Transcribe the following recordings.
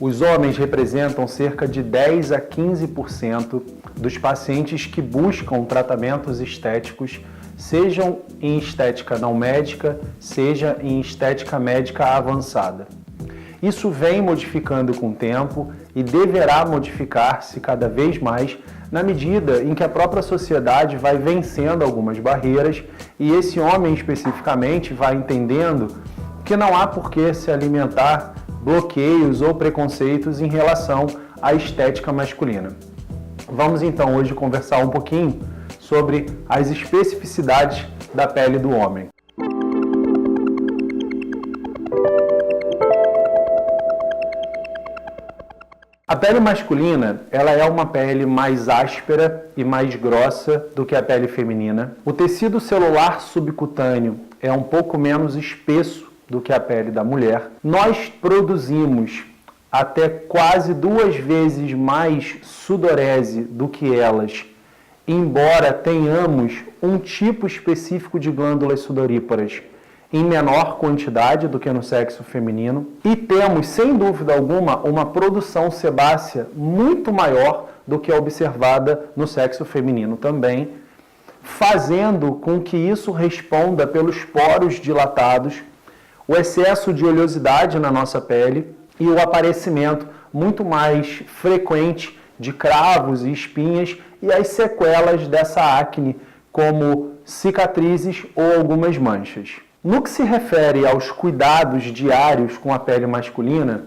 Os homens representam cerca de 10 a 15% dos pacientes que buscam tratamentos estéticos, sejam em estética não médica, seja em estética médica avançada. Isso vem modificando com o tempo e deverá modificar-se cada vez mais na medida em que a própria sociedade vai vencendo algumas barreiras e esse homem especificamente vai entendendo que não há por que se alimentar bloqueios ou preconceitos em relação à estética masculina. Vamos então hoje conversar um pouquinho sobre as especificidades da pele do homem. A pele masculina, ela é uma pele mais áspera e mais grossa do que a pele feminina. O tecido celular subcutâneo é um pouco menos espesso do que a pele da mulher. Nós produzimos até quase 2 vezes mais sudorese do que elas, embora tenhamos um tipo específico de glândulas sudoríparas em menor quantidade do que no sexo feminino, e temos, sem dúvida alguma, uma produção sebácea muito maior do que a observada no sexo feminino também, fazendo com que isso responda pelos poros dilatados, o excesso de oleosidade na nossa pele e o aparecimento muito mais frequente de cravos e espinhas e as sequelas dessa acne, como cicatrizes ou algumas manchas. No que se refere aos cuidados diários com a pele masculina,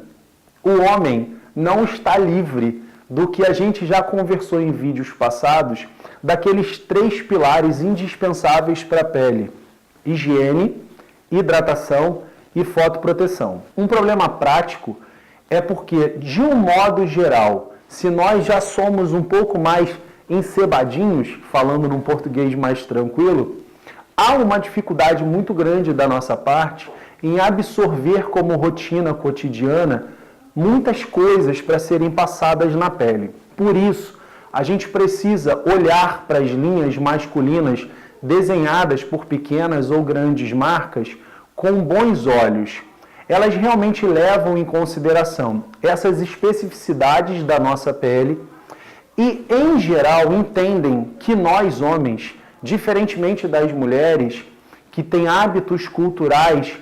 o homem não está livre do que a gente já conversou em vídeos passados, daqueles 3 pilares indispensáveis para a pele: higiene, hidratação e fotoproteção. Um problema prático é porque, de um modo geral, se nós já somos um pouco mais encebadinhos, falando num português mais tranquilo, há uma dificuldade muito grande da nossa parte em absorver como rotina cotidiana muitas coisas para serem passadas na pele. Por isso, a gente precisa olhar para as linhas masculinas desenhadas por pequenas ou grandes marcas com bons olhos. Elas realmente levam em consideração essas especificidades da nossa pele e, em geral, entendem que nós, homens, diferentemente das mulheres, que têm hábitos culturais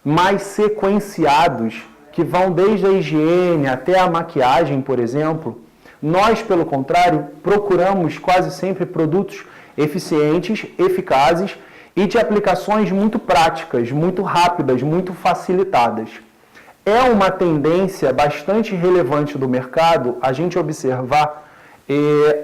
mais sequenciados, que vão desde a higiene até a maquiagem, por exemplo, nós, pelo contrário, procuramos quase sempre produtos eficientes, eficazes e de aplicações muito práticas, muito rápidas, muito facilitadas. É uma tendência bastante relevante do mercado a gente observar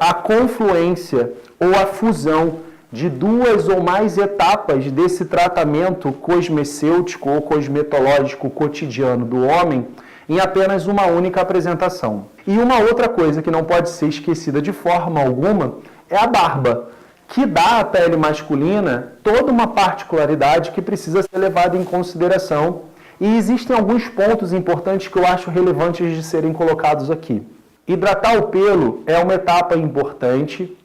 a confluência ou a fusão de 2 ou mais etapas desse tratamento cosmecêutico ou cosmetológico cotidiano do homem em apenas uma única apresentação. E uma outra coisa que não pode ser esquecida de forma alguma é a barba, que dá à pele masculina toda uma particularidade que precisa ser levada em consideração. E existem alguns pontos importantes que eu acho relevantes de serem colocados aqui. Hidratar o pelo é uma etapa importante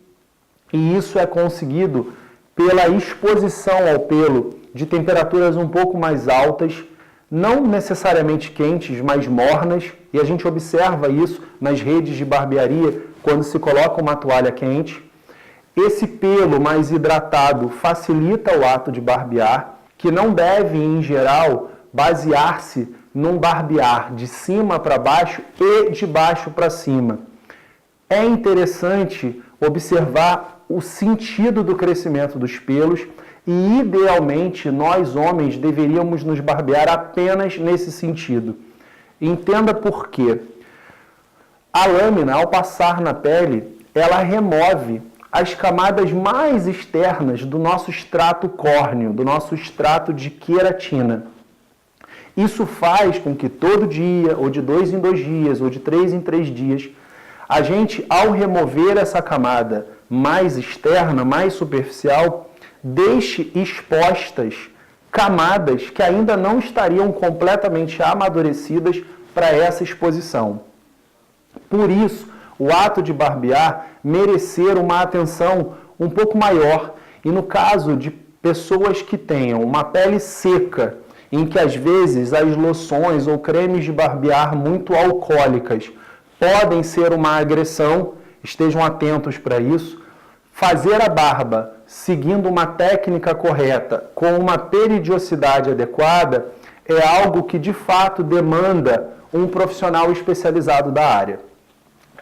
e isso é conseguido pela exposição ao pelo de temperaturas um pouco mais altas, não necessariamente quentes, mas mornas, e a gente observa isso nas redes de barbearia quando se coloca uma toalha quente. Esse pelo mais hidratado facilita o ato de barbear, que não deve, em geral, basear-se num barbear de cima para baixo e de baixo para cima. É interessante observar o sentido do crescimento dos pelos e, idealmente, nós homens deveríamos nos barbear apenas nesse sentido. Entenda por quê. A lâmina, ao passar na pele, ela remove as camadas mais externas do nosso extrato córneo, do nosso extrato de queratina. Isso faz com que todo dia, ou de 2 em 2 dias, ou de 3 em 3 dias, a gente, ao remover essa camada mais externa, mais superficial, deixe expostas camadas que ainda não estariam completamente amadurecidas para essa exposição. Por isso, o ato de barbear merecer uma atenção um pouco maior. E no caso de pessoas que tenham uma pele seca em que às vezes as loções ou cremes de barbear muito alcoólicas podem ser uma agressão, estejam atentos para isso. Fazer a barba seguindo uma técnica correta, com uma periodicidade adequada, é algo que de fato demanda um profissional especializado da área.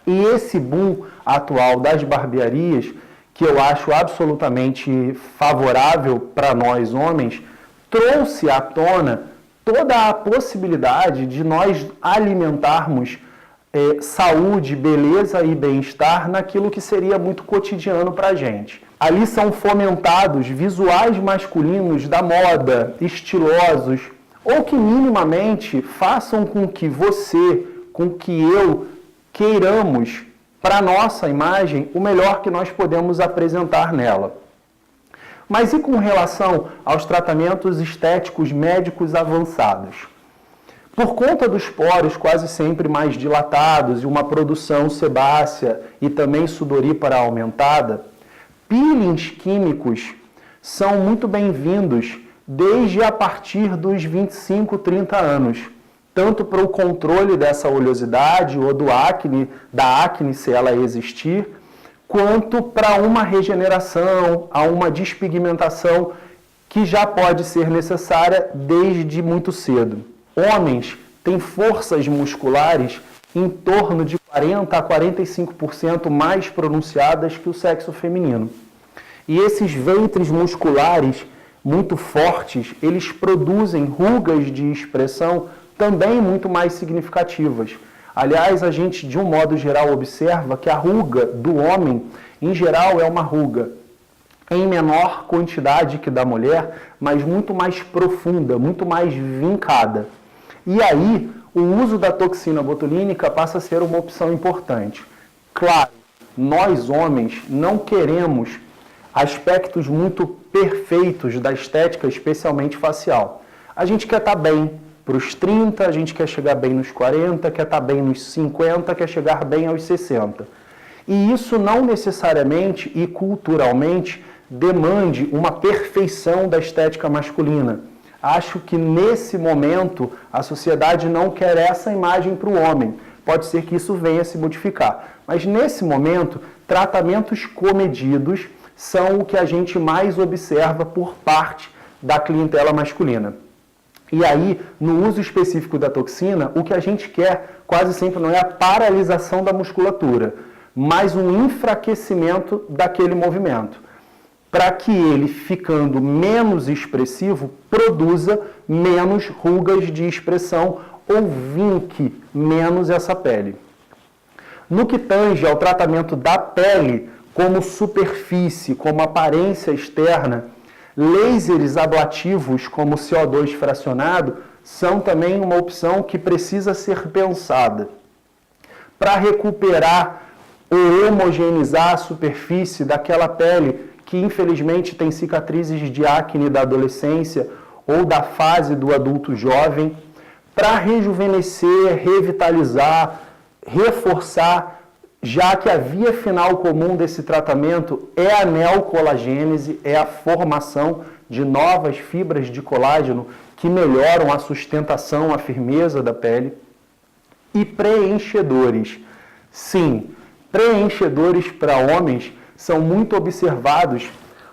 E esse boom atual das barbearias, que eu acho absolutamente favorável para nós homens, trouxe à tona toda a possibilidade de nós alimentarmos saúde, beleza e bem-estar naquilo que seria muito cotidiano para a gente. Ali são fomentados visuais masculinos da moda, estilosos, ou que minimamente façam com que você, com que eu queiramos para a nossa imagem o melhor que nós podemos apresentar nela. Mas e com relação aos tratamentos estéticos médicos avançados? Por conta dos poros quase sempre mais dilatados e uma produção sebácea e também sudorípara aumentada, peelings químicos são muito bem-vindos desde a partir dos 25, 30 anos, tanto para o controle dessa oleosidade ou da acne se ela existir, quanto para uma regeneração, a uma despigmentação que já pode ser necessária desde muito cedo. Homens têm forças musculares em torno de 40 a 45% mais pronunciadas que o sexo feminino. E esses ventres musculares muito fortes, eles produzem rugas de expressão também muito mais significativas. Aliás, a gente, de um modo geral, observa que a ruga do homem, em geral, é uma ruga em menor quantidade que da mulher, mas muito mais profunda, muito mais vincada. E aí, o uso da toxina botulínica passa a ser uma opção importante. Claro, nós homens não queremos aspectos muito perfeitos da estética, especialmente facial. A gente quer estar bem para os 30, a gente quer chegar bem nos 40, quer estar bem nos 50, quer chegar bem aos 60. E isso não necessariamente e culturalmente demande uma perfeição da estética masculina. Acho que nesse momento a sociedade não quer essa imagem para o homem. Pode ser que isso venha a se modificar. Mas nesse momento, tratamentos comedidos são o que a gente mais observa por parte da clientela masculina. E aí, no uso específico da toxina, o que a gente quer quase sempre não é a paralisação da musculatura, mas um enfraquecimento daquele movimento, para que ele, ficando menos expressivo, produza menos rugas de expressão ou vinque menos essa pele. No que tange ao tratamento da pele como superfície, como aparência externa, lasers ablativos como CO2 fracionado são também uma opção que precisa ser pensada. Para recuperar ou homogeneizar a superfície daquela pele que infelizmente tem cicatrizes de acne da adolescência ou da fase do adulto jovem, para rejuvenescer, revitalizar, reforçar, já que a via final comum desse tratamento é a neocolagênese, é a formação de novas fibras de colágeno que melhoram a sustentação, a firmeza da pele. E preenchedores. Sim, preenchedores para homens são muito observados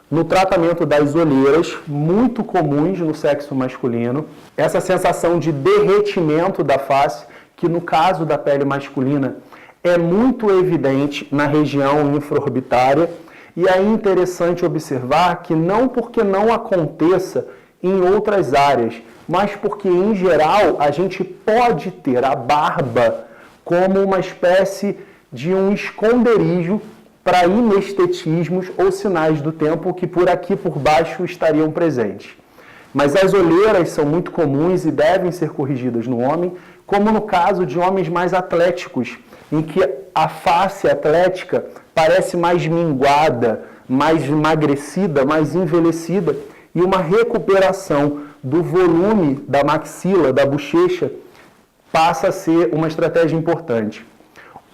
no tratamento das olheiras, muito comuns no sexo masculino. Essa sensação de derretimento da face, que no caso da pele masculina é muito evidente na região infraorbitária, e é interessante observar que não porque não aconteça em outras áreas, mas porque em geral a gente pode ter a barba como uma espécie de um esconderijo para inestetismos ou sinais do tempo que por aqui por baixo estariam presentes. Mas as olheiras são muito comuns e devem ser corrigidas no homem, como no caso de homens mais atléticos, em que a face atlética parece mais minguada, mais emagrecida, mais envelhecida, e uma recuperação do volume da maxila, da bochecha, passa a ser uma estratégia importante.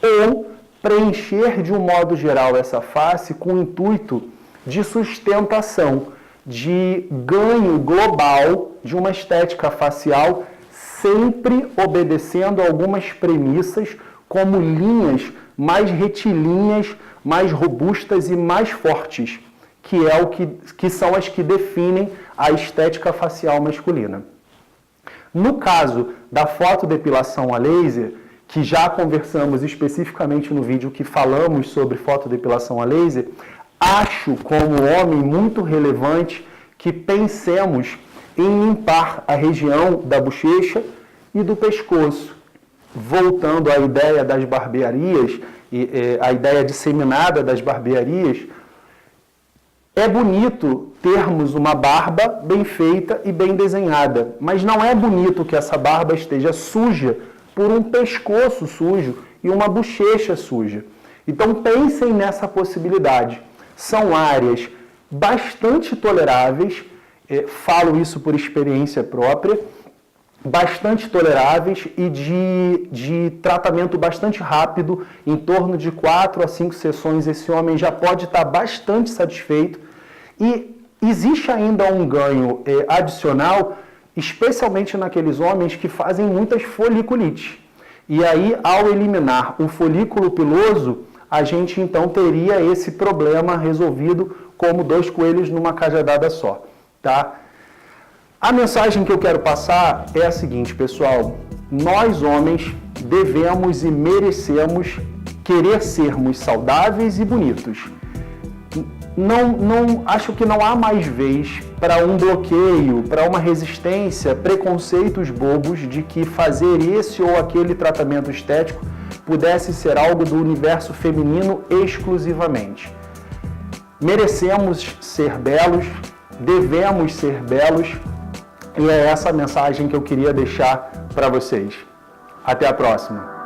Ou preencher de um modo geral essa face com o intuito de sustentação, de ganho global de uma estética facial, sempre obedecendo a algumas premissas, como linhas mais retilíneas, mais robustas e mais fortes, que são as que definem a estética facial masculina. No caso da fotodepilação a laser, que já conversamos especificamente no vídeo que falamos sobre fotodepilação a laser, acho como homem muito relevante que pensemos em limpar a região da bochecha e do pescoço. Voltando à ideia das barbearias, a ideia disseminada das barbearias, é bonito termos uma barba bem feita e bem desenhada, mas não é bonito que essa barba esteja suja por um pescoço sujo e uma bochecha suja. Então pensem nessa possibilidade. São áreas bastante toleráveis, falo isso por experiência própria, bastante toleráveis e de tratamento bastante rápido, em torno de 4 a 5 sessões, esse homem já pode estar bastante satisfeito. E existe ainda um ganho adicional, especialmente naqueles homens que fazem muitas foliculites. E aí, ao eliminar o folículo piloso, a gente então teria esse problema resolvido como 2 coelhos numa cajadada só, tá? A mensagem que eu quero passar é a seguinte, pessoal: nós homens devemos e merecemos querer sermos saudáveis e bonitos. Acho que não há mais vez para um bloqueio, para uma resistência, preconceitos bobos de que fazer esse ou aquele tratamento estético pudesse ser algo do universo feminino exclusivamente. Merecemos ser belos, devemos ser belos, e é essa a mensagem que eu queria deixar para vocês. Até a próxima!